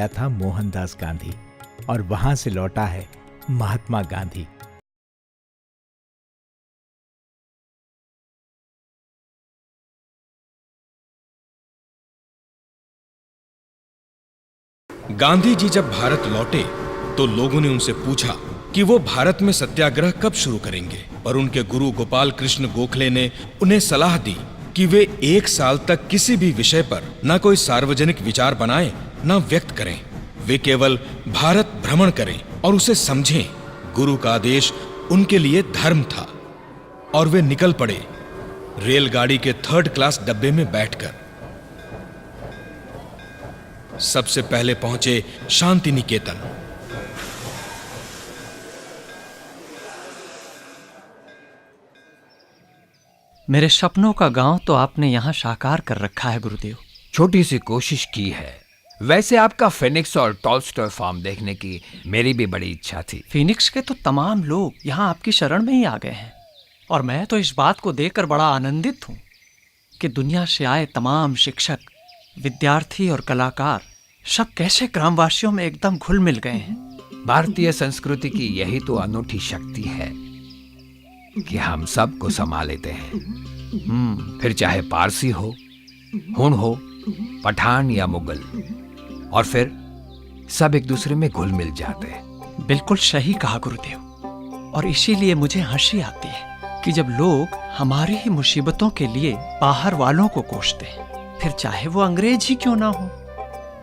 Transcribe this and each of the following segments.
गया था मोहनदास गांधी और वहां से लौटा है महात्मा गांधी। गांधी जी जब भारत लौटे तो लोगों ने उनसे पूछा कि वो भारत में सत्याग्रह कब शुरू करेंगे, पर उनके गुरु गोपाल कृष्ण गोखले ने उन्हें सलाह दी कि वे 1 साल तक किसी भी विषय पर न कोई सार्वजनिक विचार बनाएं, न व्यक्त करें। वे केवल भारत भ्रमण करें और उसे समझें। गुरु का आदेश उनके लिए धर्म था और वे निकल पड़े रेलगाड़ी के 3rd क्लास डब्बे में बैठकर। सबसे पहले पहुंचे शांति निकेतन। मेरे सपनों का गांव तो आपने यहां साकार कर रखा है गुरुदेव। छोटी सी कोशिश की है। वैसे आपका फिनिक्स और टॉल्स्टॉय फार्म देखने की मेरी भी बड़ी इच्छा थी। फिनिक्स के तो तमाम लोग यहां आपकी शरण में ही आ गए हैं और मैं तो इस बात को देखकर बड़ा आनंदित हूं कि दुनिया से आए तमाम शिक्षक, विद्यार्थी और कलाकार सब कैसे ग्रामवासियों में एकदम घुल मिल गए हैं। भारतीय संस्कृति की यही तो अनूठी शक्ति है कि हम सबको संभाल लेते हैं। फिर चाहे पारसी हो, हुन हो, पठान या मुगल, और फिर सब एक दूसरे में घुल मिल जाते हैं। बिल्कुल सही कहा गुरुदेव। और इसीलिए मुझे हंसी आती है कि जब लोग हमारी ही मुसीबतों के लिए बाहर वालों को कोसते हैं, फिर चाहे वो अंग्रेज ही क्यों ना हो।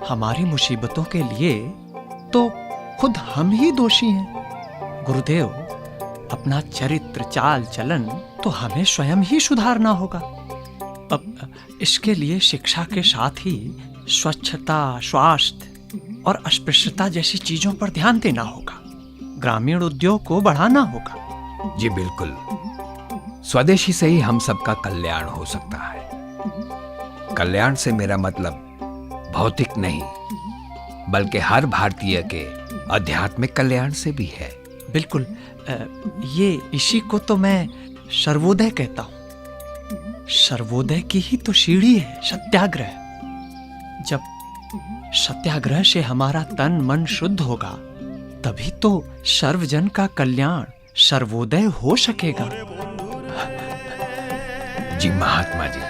हमारी मुसीबतों के लिए तो खुद हम ही दोषी हैं। गुरुदेव, अपना चरित्र, चाल चलन तो हमें स्वयं ही सुधारना होगा। अब इसके लिए शिक्षा के साथ ही स्वच्छता, स्वास्थ्य और अस्पृश्यता जैसी चीजों पर ध्यान देना होगा। ग्रामीण उद्योग को बढ़ाना होगा। जी बिल्कुल। स्वदेशी से ही हम सबका कल्याण हो सकता है। कल्याण से मेरा मतलब भौतिक नहीं, बल्कि हर भारतीय के आध्यात्मिक कल्याण से भी है। बिल्कुल। ये इसी को तो मैं सर्वोदय कहता हूं। सर्वोदय की ही तो सीढ़ी है सत्याग्रह। जब सत्याग्रह से हमारा तन मन शुद्ध होगा, तभी तो सर्वजन का कल्याण, सर्वोदय हो सकेगा। जी महात्मा जी।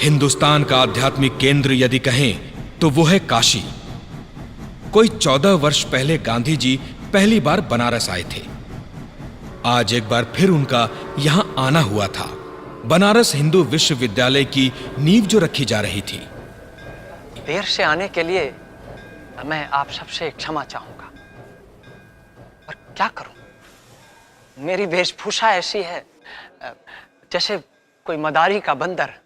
हिंदुस्तान का आध्यात्मिक केंद्र यदि कहें तो वो है काशी। कोई 14 वर्ष पहले गांधी जी पहली बार बनारस आए थे। आज एक बार फिर उनका यहां आना हुआ था। बनारस हिंदू विश्वविद्यालय की नींव जो रखी जा रही थी। देर से आने के लिए मैं आप सबसे क्षमा चाहूंगा, पर क्या करूं, मेरी वेशभूषा ऐसी है जैसे कोई मदारी का बंदर,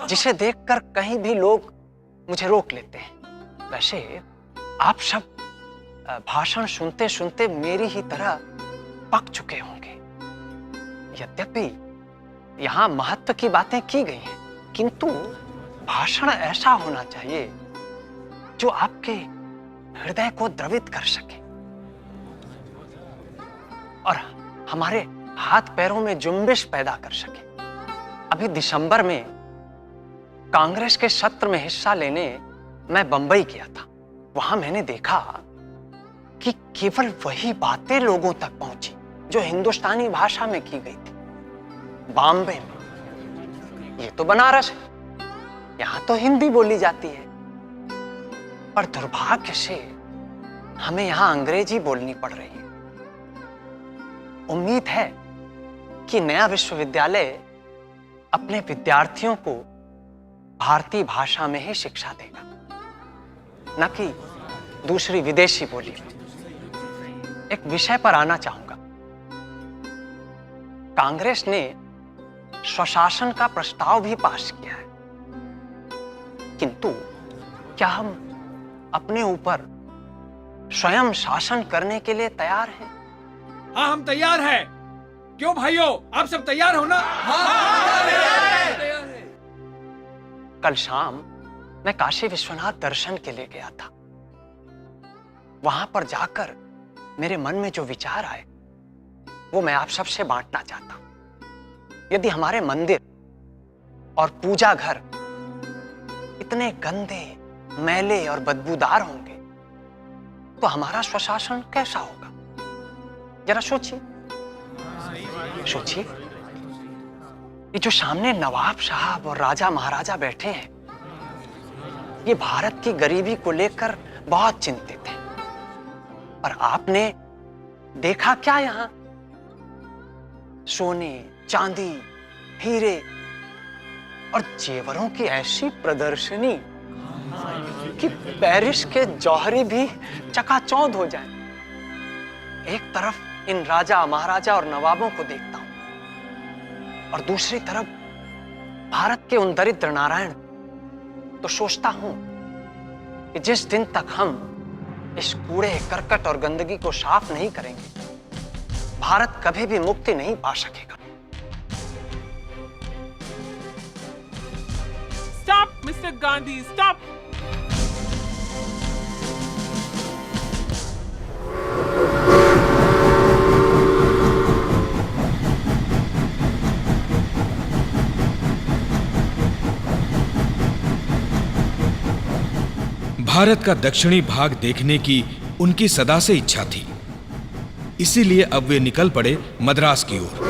जिसे देखकर कहीं भी लोग मुझे रोक लेते हैं। वैसे आप सब भाषण सुनते सुनते मेरी ही तरह पक चुके होंगे। यद्यपि यहां महत्व की बातें की गई हैं, किंतु भाषण ऐसा होना चाहिए जो आपके हृदय को द्रवित कर सके और हमारे हाथ पैरों में जुम्बिश पैदा कर सके। अभी दिसंबर में कांग्रेस के सत्र में हिस्सा लेने मैं बंबई गया था। वहां मैंने देखा कि केवल वही बातें लोगों तक पहुंची जो हिंदुस्तानी भाषा में की गई थी। बॉम्बे में, ये तो बनारस है, यहां तो हिंदी बोली जाती है, पर दुर्भाग्य से हमें यहां अंग्रेजी बोलनी पड़ रही है। उम्मीद है कि नया विश्वविद्यालय अपने विद्यार्थियों को भारतीय भाषा में ही शिक्षा देगा, न कि दूसरी विदेशी बोली में। एक विषय पर आना चाहूंगा। कांग्रेस ने स्वशासन का प्रस्ताव भी पास किया है, किंतु क्या हम अपने ऊपर स्वयं शासन करने के लिए तैयार हैं। हाँ, हम तैयार हैं। क्यों भाइयों, आप सब तैयार हो ना? हाँ, तैयार है। कल शाम मैं काशी विश्वनाथ दर्शन के लिए गया था। वहां पर जाकर मेरे मन में जो विचार आए वो मैं आप सबसे बांटना चाहता हूं। यदि हमारे मंदिर और पूजा घर इतने गंदे, मैले और बदबूदार होंगे तो हमारा स्वशासन कैसा होगा? जरा सोचिए। ये जो सामने नवाब साहब और राजा महाराजा बैठे हैं, ये भारत की गरीबी को लेकर बहुत चिंतित हैं। और आपने देखा क्या यहां? सोने, चांदी, हीरे और जेवरों की ऐसी प्रदर्शनी कि पेरिस के जौहरी भी चकाचौंध हो जाएं। एक तरफ इन राजा, महाराजा और नवाबों को देखता हूं और दूसरी तरफ भारत के उन दरिद्र नारायण, तो सोचता हूं कि जिस दिन तक हम इस कूड़े, करकट और गंदगी को साफ नहीं करेंगे, भारत कभी भी मुक्ति नहीं पा सकेगा। Stop, Mr. Gandhi, stop! Bharat का दक्षिणी भाग देखने की उनकी सदा से इच्छा थी। इसीलिए अब वे निकल पड़े मद्रास की ओर।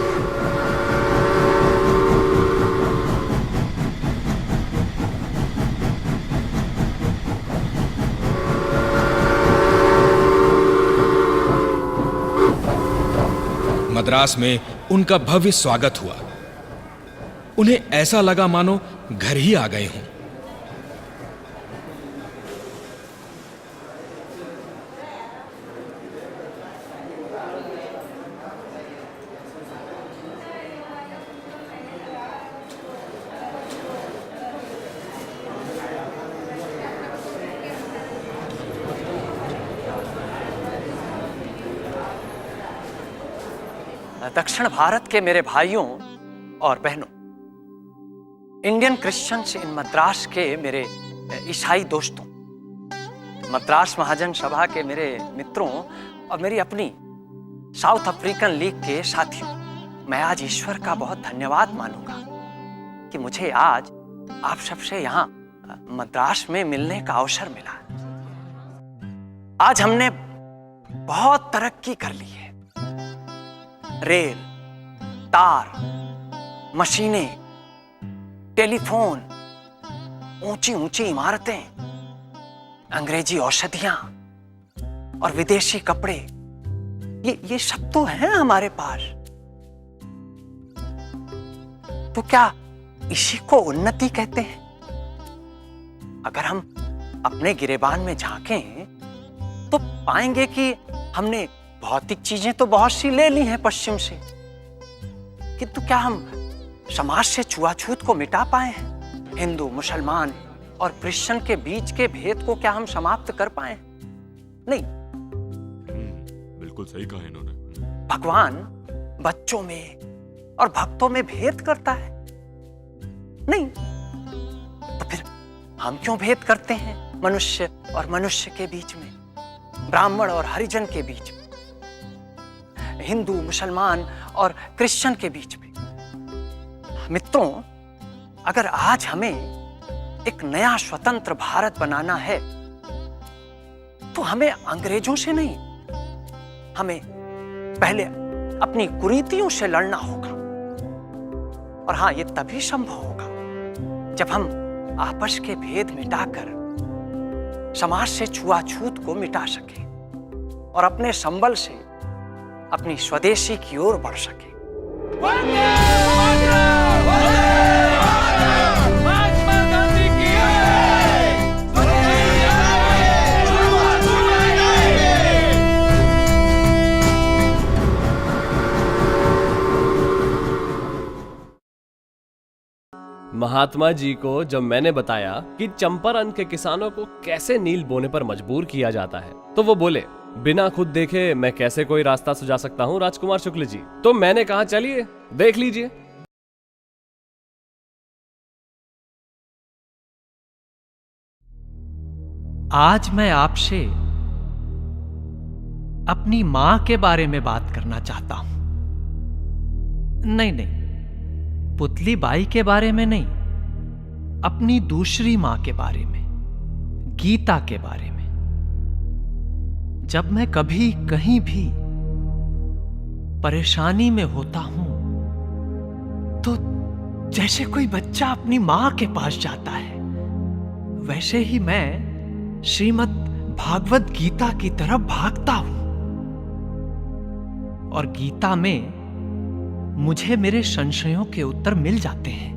मद्रास में उनका भव्य स्वागत हुआ। उन्हें ऐसा लगा मानो घर ही आ गए हों। दक्षिण भारत के मेरे भाइयों और बहनों, इंडियन क्रिश्चियंस इन मद्रास के मेरे ईसाई दोस्तों, मद्रास महाजन सभा के मेरे मित्रों और मेरी अपनी साउथ अफ्रीकन लीग के साथियों, मैं आज ईश्वर का बहुत धन्यवाद मानूंगा कि मुझे आज आप सबसे यहाँ मद्रास में मिलने का अवसर मिला। आज हमने बहुत तरक्की कर ली है। रेल, तार, मशीनें, टेलीफोन, ऊंची ऊंची इमारतें, अंग्रेजी औषधियां और विदेशी कपड़े, ये सब तो है हमारे पास। तो क्या इसी को उन्नति कहते हैं? अगर हम अपने गिरेबान में झांकें तो पाएंगे कि हमने भौतिक चीजें तो बहुत सी ले ली हैं पश्चिम से, किंतु क्या हम समाज से छुआछूत को मिटा पाए हैं? हिंदू, मुसलमान और क्रिश्चियन के बीच के भेद को क्या हम समाप्त कर पाए? नहीं। बिल्कुल सही कहा इन्होंने। भगवान बच्चों में और भक्तों में भेद करता है? नहीं। तो फिर हम क्यों भेद करते हैं मनुष्य और मनुष्य के बीच में, ब्राह्मण और हरिजन के बीच में, हिंदू, मुसलमान और क्रिश्चियन के बीच में? मित्रों, अगर आज हमें एक नया स्वतंत्र भारत बनाना है तो हमें अंग्रेजों से नहीं, हमें पहले अपनी कुरीतियों से लड़ना होगा। और हां, यह तभी संभव होगा जब हम आपस के भेद मिटाकर समाज से छुआछूत को मिटा सके और अपने संबल से अपनी स्वदेशी की ओर बढ़ सके। महात्मा जी को जब मैंने बताया कि चंपारण के किसानों को कैसे नील बोने पर मजबूर किया जाता है, तो वो बोले, बिना खुद देखे मैं कैसे कोई रास्ता सुझा सकता हूँ राजकुमार शुक्ल जी। तो मैंने कहा चलिए देख लीजिए। आज मैं आपसे अपनी मां के बारे में बात करना चाहता हूं। नहीं, पुतली बाई के बारे में नहीं, अपनी दूसरी मां के बारे में, गीता के बारे में। जब मैं कभी कहीं भी परेशानी में होता हूं तो जैसे कोई बच्चा अपनी मां के पास जाता है, वैसे ही मैं श्रीमद् भागवत गीता की तरफ भागता हूं। और गीता में मुझे मेरे संशयों के उत्तर मिल जाते हैं।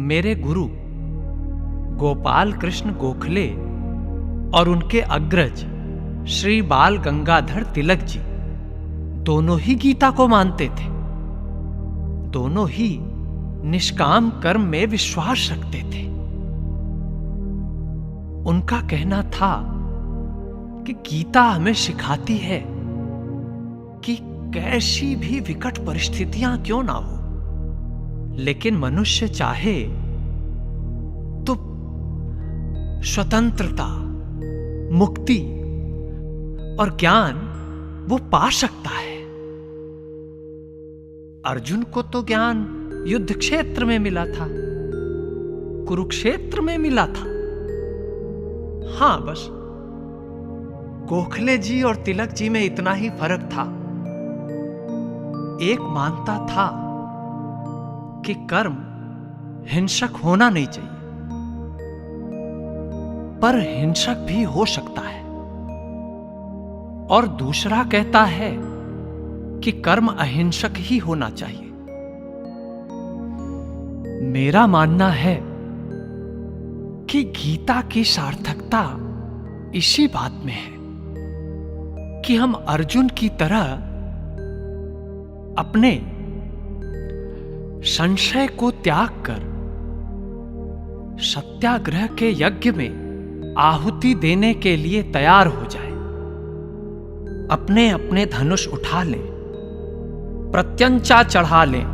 मेरे गुरु गोपाल कृष्ण गोखले और उनके अग्रज श्री बाल गंगाधर तिलक जी दोनों ही गीता को मानते थे। दोनों ही निष्काम कर्म में विश्वास रखते थे। उनका कहना था कि गीता हमें सिखाती है कि कैसी भी विकट परिस्थितियां क्यों ना हो, लेकिन मनुष्य चाहे तो स्वतंत्रता, मुक्ति और ज्ञान वो पा सकता है। अर्जुन को तो ज्ञान युद्ध क्षेत्र में मिला था, कुरुक्षेत्र में मिला था। हां, बस गोखले जी और तिलक जी में इतना ही फर्क था। एक मानता था कि कर्म हिंसक होना नहीं चाहिए, पर हिंसक भी हो सकता है। और दूसरा कहता है कि कर्म अहिंसक ही होना चाहिए। मेरा मानना है कि गीता की सार्थकता इसी बात में है कि हम अर्जुन की तरह अपने संशय को त्याग कर सत्याग्रह के यज्ञ में आहुति देने के लिए तैयार हो जाए। अपने अपने धनुष उठा लें, प्रत्यंचा चढ़ा लें।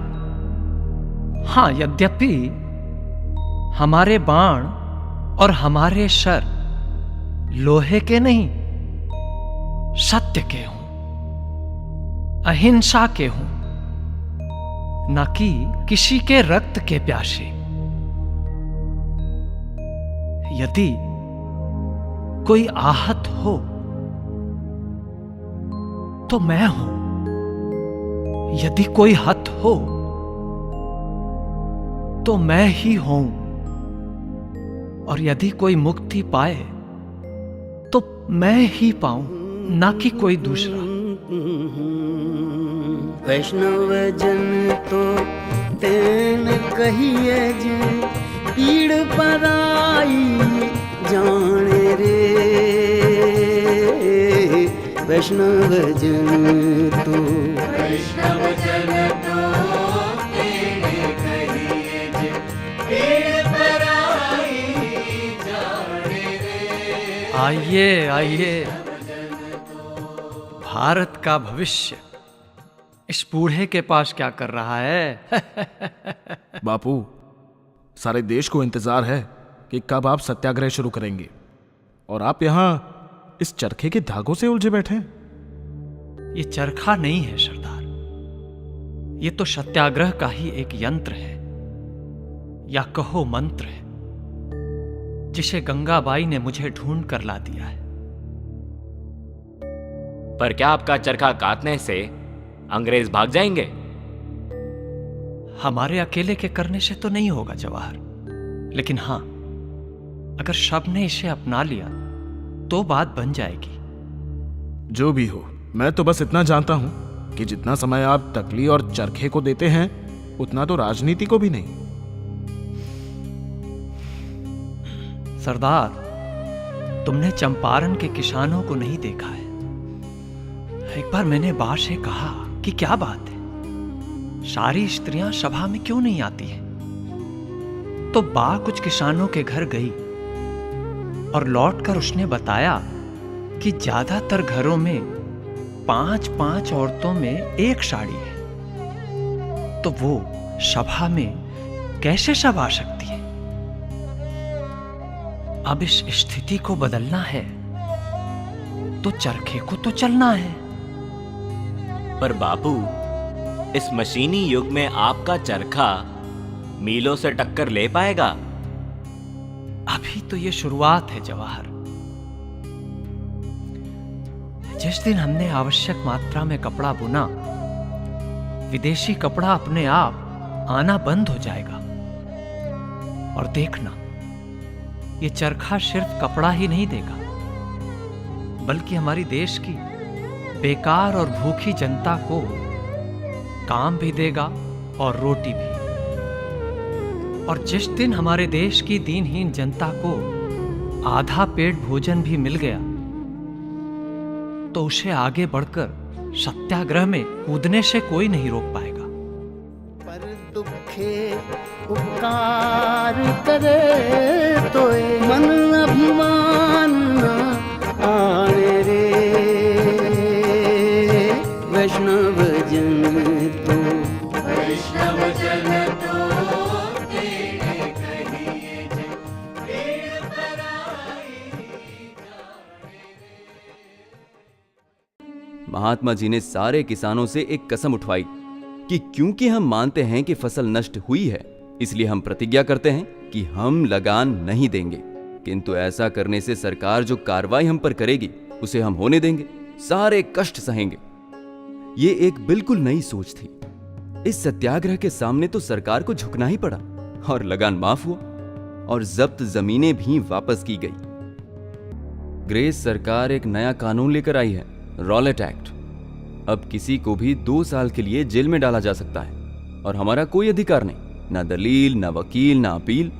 हां, यद्यपि हमारे बाण और हमारे शर लोहे के नहीं, सत्य के हों, अहिंसा के हों, न कि किसी के रक्त के प्यासे। यदि कोई आहत हो तो मैं हूं, यदि कोई हत हो तो मैं ही हूं, और यदि कोई मुक्ति पाए तो मैं ही पाऊं, ना कि कोई दूसरा। वैष्णव जन तो तेन कहिए जे पीड़ पराई जाने रे। वैष्णव जन तो तेन कहिए जे पीड़ पराई जाने रे। आइए आइए, भारत का भविष्य इस बूढ़े के पास क्या कर रहा है? बापू, सारे देश को इंतजार है कि कब आप सत्याग्रह शुरू करेंगे, और आप यहां इस चरखे के धागों से उलझे बैठे हैं। ये चरखा नहीं है सरदार, ये तो सत्याग्रह का ही एक यंत्र है, या कहो मंत्र है, जिसे गंगाबाई ने मुझे ढूंढ कर ला दिया है। पर क्या आपका चरखा काटने से अंग्रेज भाग जाएंगे? हमारे अकेले के करने से तो नहीं होगा जवाहर, लेकिन हां, अगर सबने इसे अपना लिया तो बात बन जाएगी। जो भी हो, मैं तो बस इतना जानता हूं कि जितना समय आप तकली और चरखे को देते हैं, उतना तो राजनीति को भी नहीं। सरदार, तुमने चंपारण के किसानों को नहीं देखा है। एक बार मैंने बा से कहा कि क्या बात है, सारी स्त्रियां सभा में क्यों नहीं आती हैं? तो बा कुछ किसानों के घर गई और लौटकर उसने बताया कि ज्यादातर घरों में 5-5 औरतों में एक साड़ी है। तो वो सभा में कैसे सब आ सकती है? अब इस स्थिति को बदलना है तो चरखे को तो चलना है। पर बापू, इस मशीनी युग में आपका चरखा मीलों से टक्कर ले पाएगा? अभी तो ये शुरुआत है जवाहर। जिस दिन हमने आवश्यक मात्रा में कपड़ा बुना, विदेशी कपड़ा अपने आप आना बंद हो जाएगा। और देखना, ये चरखा सिर्फ कपड़ा ही नहीं देगा, बल्कि हमारी देश की बेकार और भूखी जनता को काम भी देगा और रोटी भी। और जिस दिन हमारे देश की दीनहीन जनता को आधा पेट भोजन भी मिल गया, तो उसे आगे बढ़कर सत्याग्रह में कूदने से कोई नहीं रोक पाएगा। पर दुखे उपकार करे तो मन अभिमान न आने रे। वैष्णव जन तो वैष्णव जन तो महात्मा जी ने सारे किसानों से एक कसम उठवाई कि क्योंकि हम मानते हैं कि फसल नष्ट हुई है, इसलिए हम प्रतिज्ञा करते हैं कि हम लगान नहीं देंगे। किंतु ऐसा करने से सरकार जो कार्रवाई हम पर करेगी उसे हम होने देंगे, सारे कष्ट सहेंगे। ये एक बिल्कुल नई सोच थी। इस सत्याग्रह के सामने तो सरकार को झुकना ही पड़ा और लगान माफ हुआ और जब्त जमीनें भी वापस की गई। ग्रेस सरकार एक नया कानून लेकर आई है, रॉलेट एक्ट। अब किसी को भी 2 साल के लिए जेल में डाला जा सकता है और हमारा कोई अधिकार नहीं, ना दलील, ना वकील, ना अपील।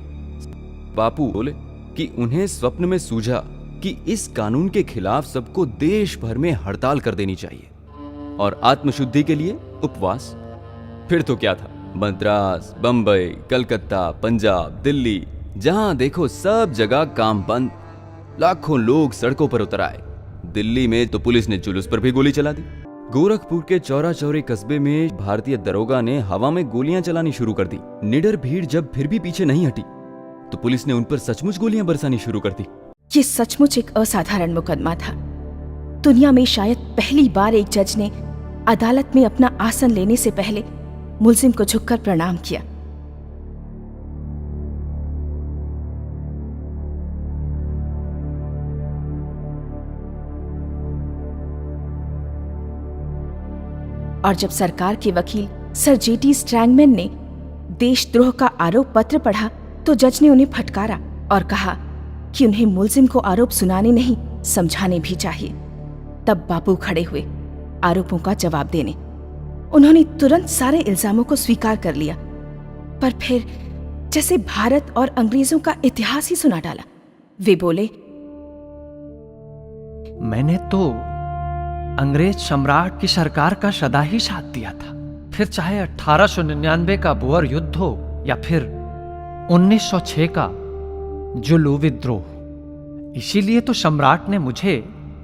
बापू बोले कि उन्हें स्वप्न में सूझा कि इस कानून के खिलाफ सबको देश भर में हड़ताल कर देनी चाहिए और आत्मशुद्धि के लिए उपवास। फिर तो क्या था, मद्रास, बंबई, कलकत्ता, पंजाब, दिल्ली, जहां देखो सब जगह काम बंद। लाखों लोग सड़कों पर उतर आए। दिल्ली में तो पुलिस ने जुलूस पर भी गोली चला दी। गोरखपुर के चौरा चौरी कस्बे में भारतीय दरोगा ने हवा में गोलियां चलानी शुरू कर दी। निडर भीड़ जब फिर भी पीछे नहीं हटी तो पुलिस ने उन पर सचमुच गोलियां बरसानी शुरू कर दी। ये सचमुच एक असाधारण मुकदमा था। दुनिया में शायद पहली बार एक जज ने अदालत में अपना आसन लेने से पहले मुलजिम को झुककर प्रणाम किया। और जब सरकार के वकील सर J.T. स्ट्रैंगमैन ने देशद्रोह का आरोप पत्र पढ़ा तो जज ने उन्हें फटकारा और कहा कि उन्हें मुलजिम को आरोप सुनाने नहीं, समझाने भी चाहिए। तब बापू खड़े हुए आरोपों का जवाब देने। उन्होंने तुरंत सारे इल्जामों को स्वीकार कर लिया, पर फिर जैसे भारत और अंग्रेजों का इतिहास ही सुना डाला। वे बोले, मैंने तो अंग्रेज सम्राट की सरकार का सदा ही साथ दिया था, फिर चाहे 1899 का बोअर युद्ध हो या फिर 1906 का जुलू विद्रोह। इसीलिए तो सम्राट ने मुझे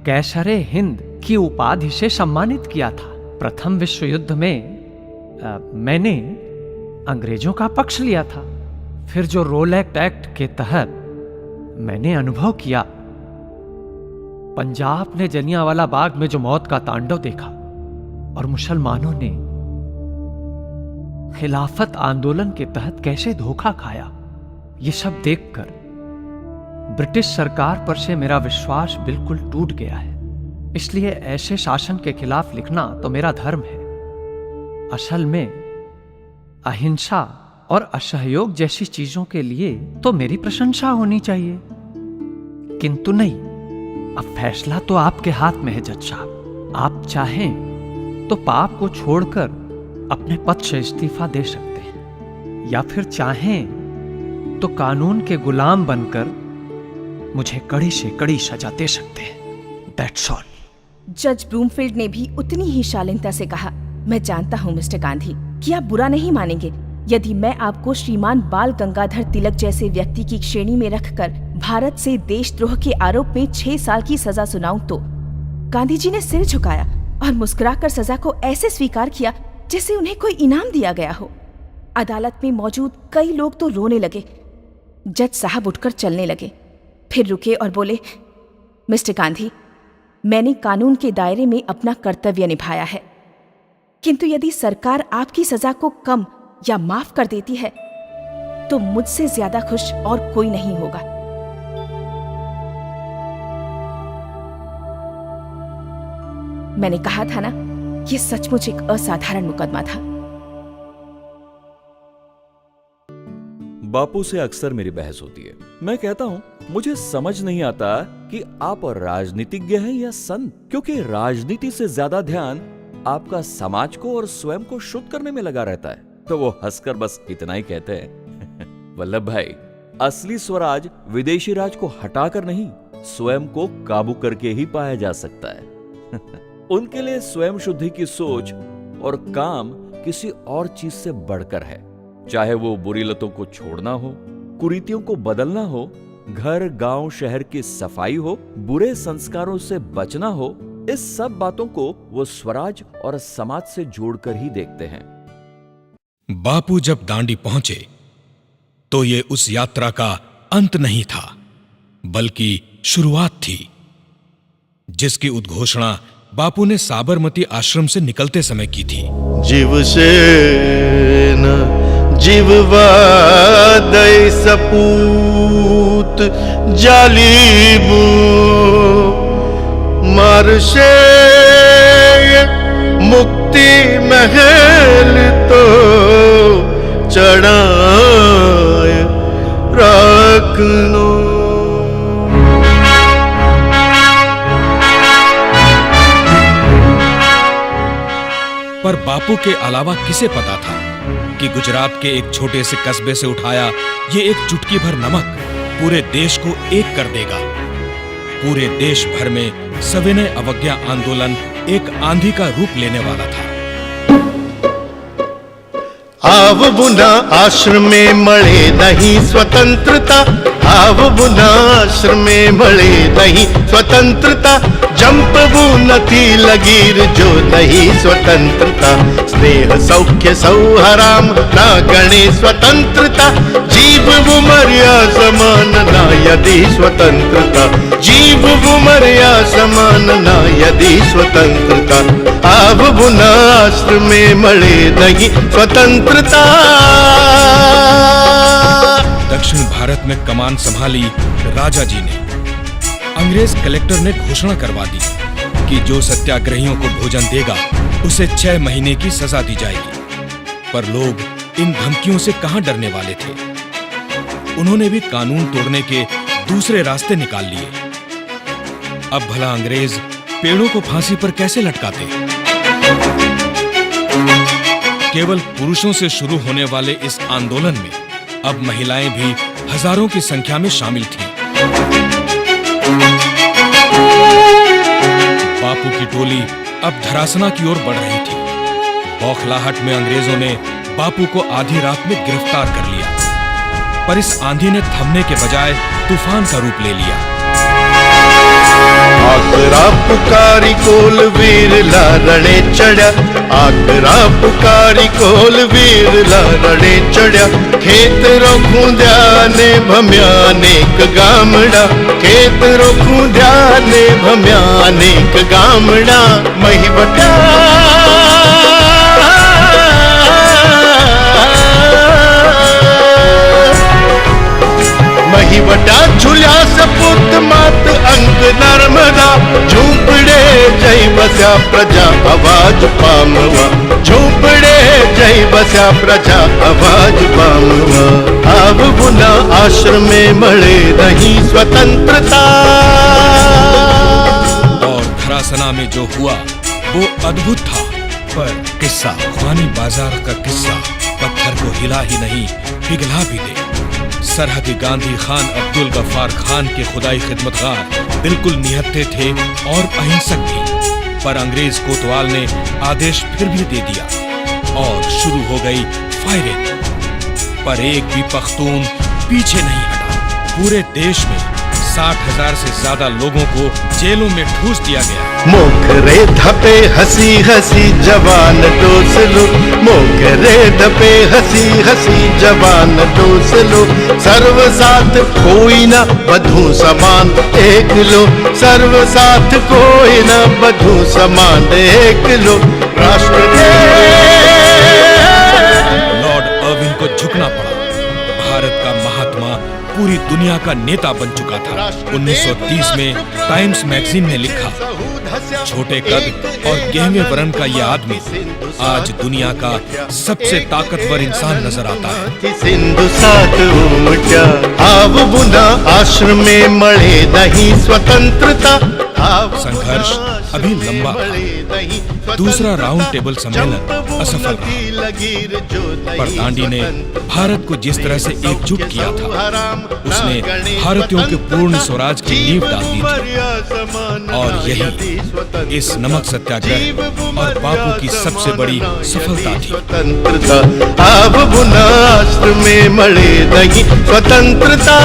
कैसरे हिंद की उपाधि से सम्मानित किया था। प्रथम विश्व युद्ध में मैंने अंग्रेजों का पक्ष लिया था। फिर जो रोलेट एक्ट के तहत मैंने अनुभव किया, पंजाब ने जलियांवाला बाग में जो मौत का तांडव देखा और मुसलमानों ने खिलाफत आंदोलन के तहत कैसे धोखा खाया, ये सब देखकर ब्रिटिश सरकार पर से मेरा विश्वास बिल्कुल टूट गया है। इसलिए ऐसे शासन के खिलाफ लिखना तो मेरा धर्म है। असल में अहिंसा और असहयोग जैसी चीजों के लिए तो मेरी प्रशंसा होनी चाहिए, किंतु नहीं। अब फैसला तो आपके हाथ में है जज साहब। आप चाहें तो पाप को छोड़कर अपने पद से इस्तीफा दे सकते हैं, या फिर चाहें तो कानून के गुलाम बनकर मुझे कड़ी से कड़ी सजा दे सकते हैं। That's all. जज ब्रूमफील्ड ने भी उतनी ही शालीनता से कहा, मैं जानता हूँ मिस्टर गांधी कि आप बुरा नहीं मानेंगे यदि मैं आपको श्रीमान बाल गंगाधर तिलक जैसे व्यक्ति की श्रेणी में रखकर भारत से देशद्रोह के आरोप में 6 साल की सजा सुनाऊं तो। गांधी जी ने सिर झुकाया और मुस्कुराकर सजा को ऐसे स्वीकार किया जैसे उन्हें कोई इनाम दिया गया हो। अदालत में मौजूद कई लोग तो रोने लगे। जज साहब उठकर चलने लगे, फिर रुके और बोले, मिस्टर गांधी, मैंने कानून के दायरे में अपना कर्तव्य निभाया है, किंतु यदि सरकार आपकी सजा को कम या माफ कर देती है तो मुझसे ज्यादा खुश और कोई नहीं होगा। मैंने कहा था ना, यह सचमुच एक असाधारण मुकदमा था। बापू से अक्सर मेरी बहस होती है। मैं कहता हूं मुझे समझ नहीं आता कि आप राजनीतिज्ञ हैं या संत, क्योंकि राजनीति से ज्यादा ध्यान आपका समाज को और स्वयं को शुद्ध करने में लगा रहता है। तो वो हंसकर बस इतना ही कहते हैं, वल्लभ भाई, असली स्वराज विदेशी राज को हटाकर नहीं, स्वयं को काबू करके ही पाया जा सकता है। उनके लिए स्वयं शुद्धि की सोच और काम किसी और चीज से बढ़कर है। चाहे वो बुरी लतों को छोड़ना हो, कुरीतियों को बदलना हो, घर गांव शहर की सफाई हो, बुरे संस्कारों से बचना हो, इस सब बातों को वो स्वराज और समाज से जोड़कर ही देखते हैं। बापू जब दांडी पहुंचे तो ये उस यात्रा का अंत नहीं था, बल्कि शुरुआत थी, जिसकी उद्घोषणा बापू ने साबरमती आश्रम से निकलते समय की थी। जीव से न जीववादय सपूत जालिम मारशे मुक्ति महल तो चढ़ाए राखनो। पर बापू के अलावा किसे पता था कि गुजरात के एक छोटे से कस्बे से उठाया ये एक चुटकी भर नमक पूरे देश को एक कर देगा। पूरे देश भर में सविनय अवज्ञा आंदोलन एक आंधी का रूप लेने वाला था। आव बुना आश्रम में मळे नहीं स्वतंत्रता, आव बुना आश्रम में मळे नहीं स्वतंत्रता, जंपबू नथी लगीर जो नहीं स्वतंत्रता, स्नेह सौख्य सौहराम ना गणे स्वतंत्रता, जीवबू मर्या समान ना यदि स्वतंत्रता, जीवबू मर्या समान ना यदि स्वतंत्रता, आव बुना आश्रम में मळे नहीं स्वतंत्रता। दक्षिण भारत में कमान संभाली राजा जी ने। अंग्रेज कलेक्टर ने घोषणा करवा दी कि जो सत्याग्रहियों को भोजन देगा उसे 6 महीने की सजा दी जाएगी। पर लोग इन धमकियों से कहां डरने वाले थे। उन्होंने भी कानून तोड़ने के दूसरे रास्ते निकाल लिए। अब भला अंग्रेज पेड़ों को फांसी पर कैसे लटकाते। केवल पुरुषों से शुरू होने वाले इस आंदोलन में अब महिलाएं भी हजारों की संख्या में शामिल थीं। बापू की टोली अब धरासना की ओर बढ़ रही थी। बौखलाहट में अंग्रेजों ने बापू को आधी रात में गिरफ्तार कर लिया, पर इस आंधी ने थमने के बजाय तूफान का रूप ले लिया। आकरा पुकारी कोल वीर ला रणे चढ़या, आकरा पुकारी कोल वीर ला रणे चढ़या, खेत रोखूंद्या ने भम्या नेक गामड़ा, खेत रोखूंद्या ने भम्या नेक गामड़ा, महीवटा महीवटा झुल्या सपुत मात अंक नर्मदा, झूपड़े जय बस्या प्रजा आवाज पामवा, झूपड़े जय बस्या प्रजा आवाज पामवा, आव बुना आश्रम में मळे नहीं स्वतंत्रता। और धरासना में जो हुआ वो अद्भुत था, पर किस्सा खानी बाजार का किस्सा पत्थर को हिला ही नहीं पिघला भी दे। सरहदी गांधी खान अब्दुल गफ्फार खान के खुदाई खिदमतगार बिल्कुल निहत्थे थे और अहिंसक भी, पर अंग्रेज कोतवाल ने आदेश फिर भी दे दिया और शुरू हो गई फायरिंग। पर एक भी पख्तून पीछे नहीं हटा। पूरे देश में 60,000 से ज्यादा लोगों को जेलों में ठूस दिया गया। मोखरे धपे हसी हसी जवान डोस लो, मोखरे धपे हसी हसी जवान डोस लो, सर्व साथ कोई न बधू समान एक लो, सर्व साथ कोई न बधू समान एक लो। राष्ट्र लॉर्ड अर्विन को झुकना पड़ा। भारत का महात्मा पूरी दुनिया का नेता बन चुका था। 1930 में टाइम्स मैगजीन ने लिखा, छोटे कद और गहरे वर्ण का यह आदमी आज दुनिया का सबसे ताकतवर इंसान नजर आता है। सिंधु साथ उमटा आव बुना आश्रम में मळे नहीं स्वतंत्रता। संघर्ष अभी लंबा था। दूसरा राउंड टेबल सम्मेलन असफल रहा, पर दांडी ने भारत को जिस तरह से एकजुट किया था, उसने भारतीयों के पूर्ण स्वराज की नींव डाल दी थी। और यही इस नमक सत्याग्रह और बापू की सबसे बड़ी सफलता थी। आव बुना आश्रम में मळे नहीं स्वतंत्रता।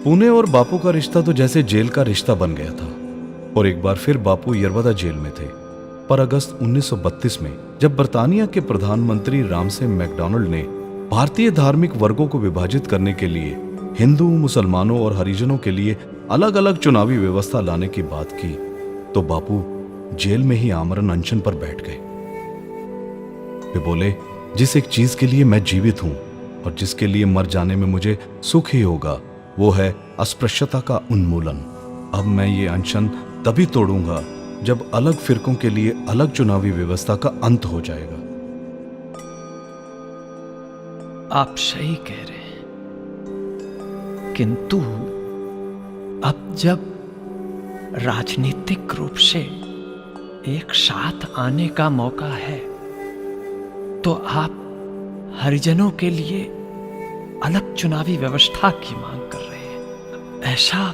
पुणे और बापू का रिश्ता तो जैसे जेल का रिश्ता बन गया था और एक बार फिर बापू यरवदा जेल में थे। पर अगस्त 1932 में जब बर्तानिया के प्रधानमंत्री रामसे मैकडॉनल्ड ने भारतीय धार्मिक वर्गों को विभाजित करने के लिए हिंदू, मुसलमानों और हरिजनों के लिए अलग अलग चुनावी व्यवस्था लाने की बात की, तो बापू जेल में ही आमरण अनशन पर बैठ गए। वे बोले, जिस एक चीज के लिए मैं जीवित हूं और जिसके लिए मर जाने में मुझे सुख ही होगा, वो है अस्पृश्यता का उन्मूलन। अब मैं ये अनशन तभी तोड़ूंगा जब अलग फिरकों के लिए अलग चुनावी व्यवस्था का अंत हो जाएगा। आप सही कह रहे हैं, किंतु अब जब राजनीतिक रूप से एक साथ आने का मौका है, तो आप हरिजनों के लिए अलग चुनावी व्यवस्था की मांग कर रहे हैं, ऐसा?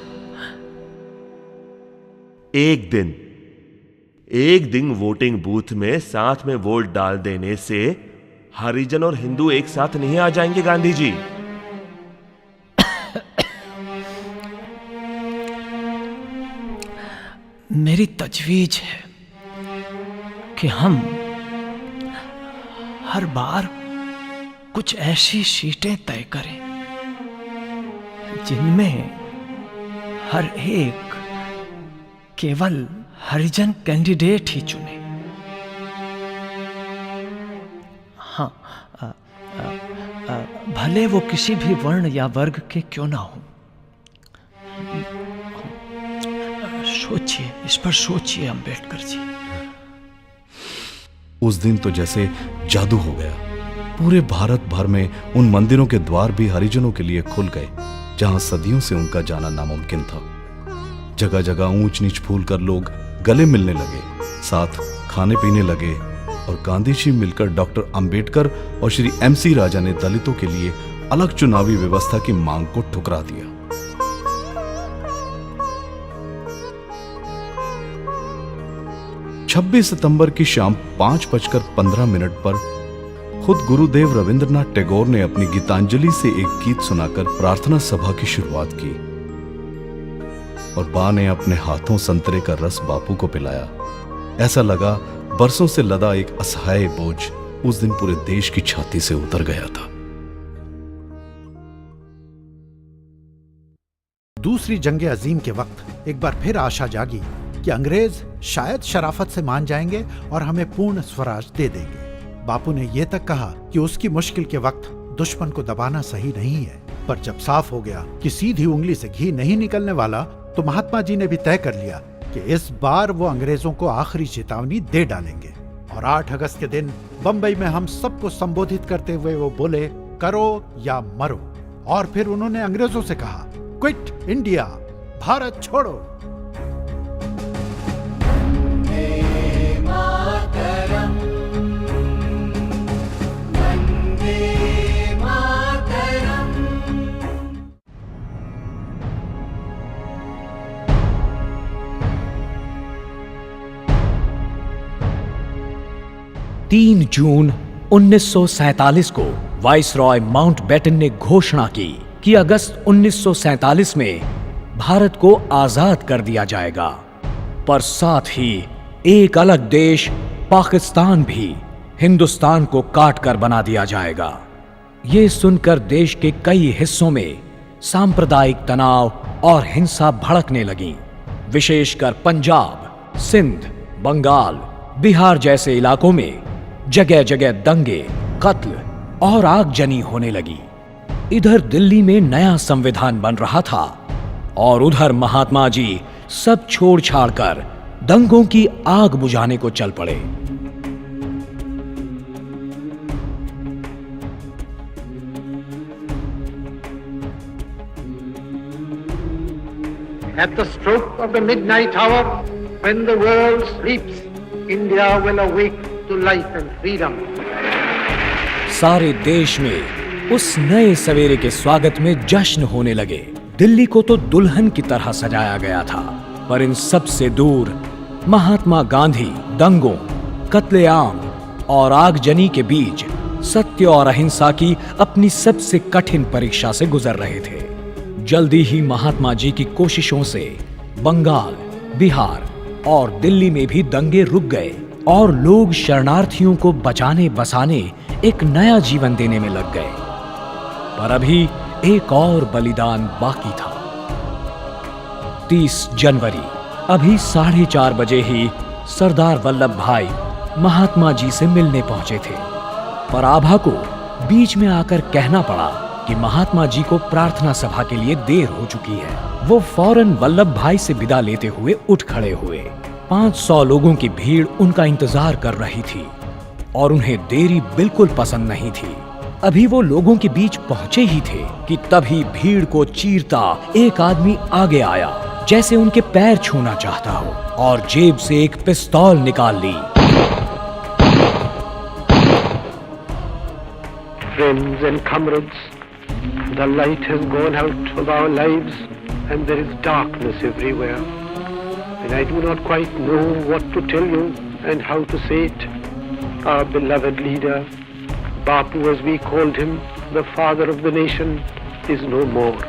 एक दिन वोटिंग बूथ में साथ में वोट डाल देने से हरिजन और हिंदू एक साथ नहीं आ जाएंगे गांधी जी। मेरी तजवीज है कि हम हर बार कुछ ऐसी सीटें तय करें जिनमें हर एक केवल हरिजन कैंडिडेट ही चुने। हाँ, भले वो किसी भी वर्ण या वर्ग के क्यों ना हो। सोचिए, इस पर सोचिए अंबेडकर जी। उस दिन तो जैसे जादू हो गया। पूरे भारत भर में उन मंदिरों के द्वार भी हरिजनों के लिए खुल गए जहां सदियों से उनका जाना नामुमकिन था। जगह जगह ऊंच नीच फूल कर लोग गले मिलने लगे, साथ खाने पीने लगे और गांधी जी मिलकर डॉक्टर अंबेडकर और श्री MC राजा ने दलितों के लिए अलग चुनावी व्यवस्था की मांग को ठुकरा दिया। छब्बीस सितंबर की शाम 5:15 पर खुद गुरुदेव रविंद्रनाथ टैगोर ने अपनी गीतांजलि से एक गीत सुनाकर प्रार्थना सभा की शुरुआत की और बा ने अपने हाथों संतरे का रस बापू को पिलाया। ऐसा लगा बरसों से लदा एक असहाय बोझ उस दिन पूरे देश की छाती से उतर गया था। दूसरी जंग अजीम के वक्त एक बार फिर आशा जागी कि अंग्रेज शायद शराफत से मान जाएंगे और हमें पूर्ण स्वराज दे देंगे। बापू ने यह तक कहा कि उसकी मुश्किल के वक्त दुश्मन को दबाना सही नहीं है, पर जब साफ हो गया कि सीधी उंगली से घी नहीं निकलने वाला, तो महात्मा जी ने भी तय कर लिया कि इस बार वो अंग्रेजों को आखिरी चेतावनी दे डालेंगे। और 8 अगस्त के दिन बंबई में हम सबको संबोधित करते हुए वो बोले, करो या मरो। और फिर उन्होंने अंग्रेजों से कहा, क्विट इंडिया, भारत छोड़ो। तीन जून 1947 को वाइसरॉय माउंटबेटन ने घोषणा की कि अगस्त 1947 में भारत को आजाद कर दिया जाएगा, पर साथ ही एक अलग देश पाकिस्तान भी हिंदुस्तान को काट कर बना दिया जाएगा। ये सुनकर देश के कई हिस्सों में सांप्रदायिक तनाव और हिंसा भड़कने लगी। विशेषकर पंजाब, सिंध, बंगाल, बिहार जैसे इलाकों में जगह जगह दंगे, कत्ल और आगजनी होने लगी। इधर दिल्ली में नया संविधान बन रहा था और उधर महात्मा जी सब छोड़ छाड़ कर दंगों की आग बुझाने को चल पड़े। At the stroke of the midnight hour, when the world sleeps, India will awake to life and freedom. सारे देश में उस नए सवेरे के स्वागत में जश्न होने लगे। दिल्ली को तो दुल्हन की तरह सजाया गया था, पर इन सब से दूर महात्मा गांधी दंगों, कत्लेआम और आगजनी के बीच सत्य और अहिंसा की अपनी सबसे कठिन परीक्षा से गुजर रहे थे। जल्दी ही महात्मा जी की कोशिशों से बंगाल, बिहार और दिल्ली में भी दंगे रुक गए और लोग शरणार्थियों को बचाने बसाने एक नया जीवन देने में लग गए। पर अभी एक और बलिदान बाकी था। 30 जनवरी अभी 4:30 बजे ही सरदार वल्लभ भाई महात्मा जी से मिलने पहुंचे थे, पर आभा को बीच में आकर कहना पड़ा कि महात्मा जी को प्रार्थना सभा के लिए देर हो चुकी है। वो फौरन वल्लभ भाई से विदा लेते हुए उठ खड़े हुए। 500 लोगों की भीड़ उनका इंतजार कर रही थी और उन्हें देरी बिल्कुल पसंद नहीं थी। अभी वो लोगों के बीच पहुंचे ही थे कि तभी भीड़ को चीरता एक आदमी आगे आया, जैसे उनके पैर छूना चाहता हो, और जेब से एक पिस्तौल निकाल ली। Friends and comrades, the light has gone out of our lives and there is darkness everywhere. And I do not quite know what to tell you and how to say it. Our beloved leader, Bapu as we called him, the father of the nation, is no more.